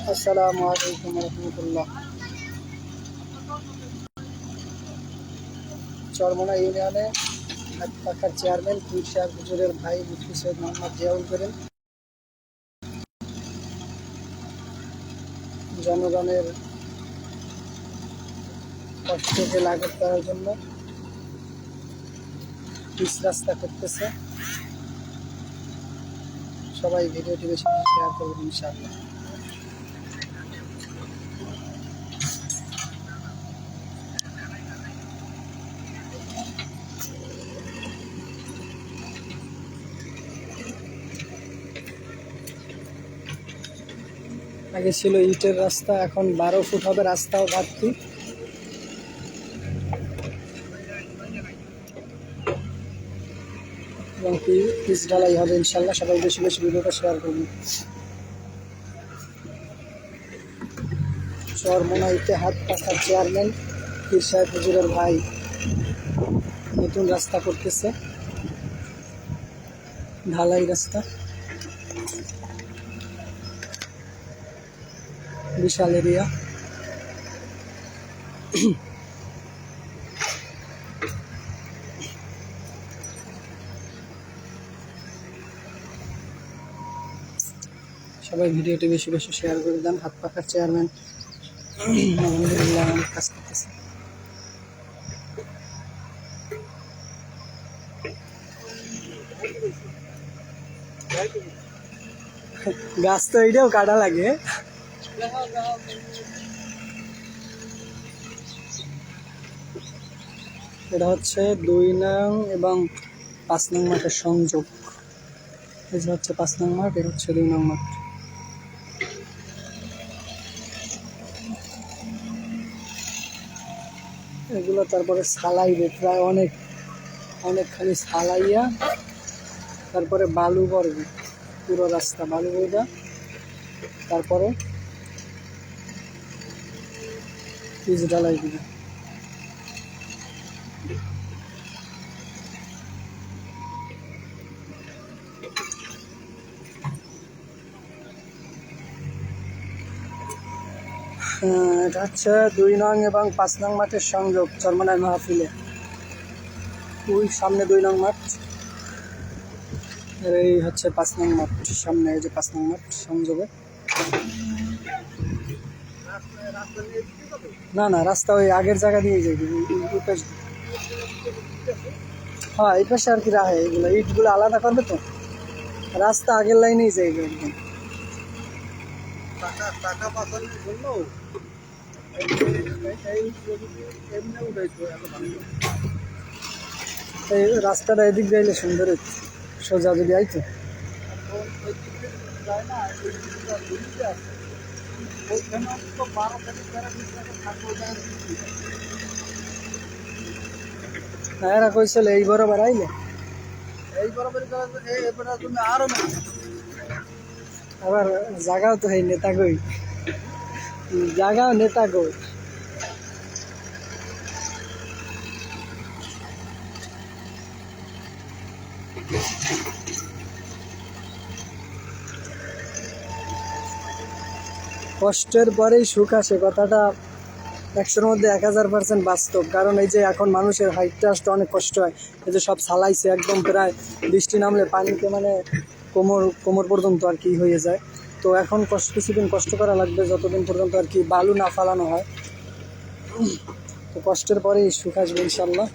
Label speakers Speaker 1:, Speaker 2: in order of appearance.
Speaker 1: আসসালামু আলাইকুম রহমতুল্লাহ। চরমোনা ইউনিয়নে পাখার চেয়ারম্যান পীর সাহেব হুজুরের ভাই মুফতি সৈয়দ মোহাম্মদ জিয়াউল করিম জনগণের কষ্টকে লাঘব করার জন্য পিচ রাস্তা করতেছে। সবাই ভিডিওটি বেশি বেশি শেয়ার করবেন ইনশাআল্লাহ। আগে ছিল ইটের রাস্তা, এখন 12 ফুট হবে রাস্তাও ঘাটতি। এবং পিচ ঢালাই হবে ইনশাল্লাহ। সবাই বেশি বেশি ভিডিওটা শেয়ার করবেন। চরমোনা ইতিহাদ পাখার চেয়ারম্যান পীর সাহেব হুজুরের ভাই নতুন রাস্তা করতেছে, ঢালাই রাস্তা, বিশাল এরিয়া। সবাই ভিডিওটি বেশি বেশি শেয়ার করে দেন। হাত পাখার চেয়ারম্যান আলহামদুলিল্লাহ অনেক কাজ করতেছে। গাছ তো এইটাও কাটা লাগে। এটা হচ্ছে 2 নং এবং 5 নং মাঠের সংযোগ। এই যে হচ্ছে 5 নং মাঠ, এটা হচ্ছে 2 নং মাঠ। এগুলো তারপরে সালাইবে, প্রায় অনেকখানি সালাইয়া তারপরে বালু পড়বে, পুরো রাস্তা বালু বইটা, তারপরে পিচ ঢালাই দিবে। এটা হচ্ছে 2 নং এবং 5 নং মাঠের সংযোগ চরমোনাই মাহফিলে। ওই সামনে 2 নং মাঠ, এই হচ্ছে 5 নং মাঠ সামনে। এই যে 5 নং মাঠ সংযোগে। না না, রাস্তা ওই আগের জায়গা দিয়ে যাবে। হ্যাঁ, এই পাশে আর কি রাখে, এইগুলো ইটগুলো আলাদা করবে তো, রাস্তা আগের লাইনেই যাইবে একদম। টাকা পাচারের জন্য এই রাস্তাটা এদিক যাইলে সুন্দর, সোজা যদি আইতো। এরা কইছিল এই বরাবর আইলে, এই বরাবর আরো আবার জায়গাও তো এই নেতা কই, জায়গাও নেতা কই। কষ্টের পরেই সুখ আসে, কথাটা 100-র মধ্যে 1000% বাস্তব। কারণ এই যে এখন মানুষের হাইটটা আসতে অনেক কষ্ট হয়। এই যে সব সালাইছে একদম, প্রায় বৃষ্টি নামলে পানিতে মানে কোমর পর্যন্ত আর কি হয়ে যায়। তো এখন কিছুদিন কষ্ট করা লাগবে, যতদিন পর্যন্ত আর কি বালু না ফালানো হয়। তো কষ্টের পরেই সুখ আসবে ইনশাল্লাহ।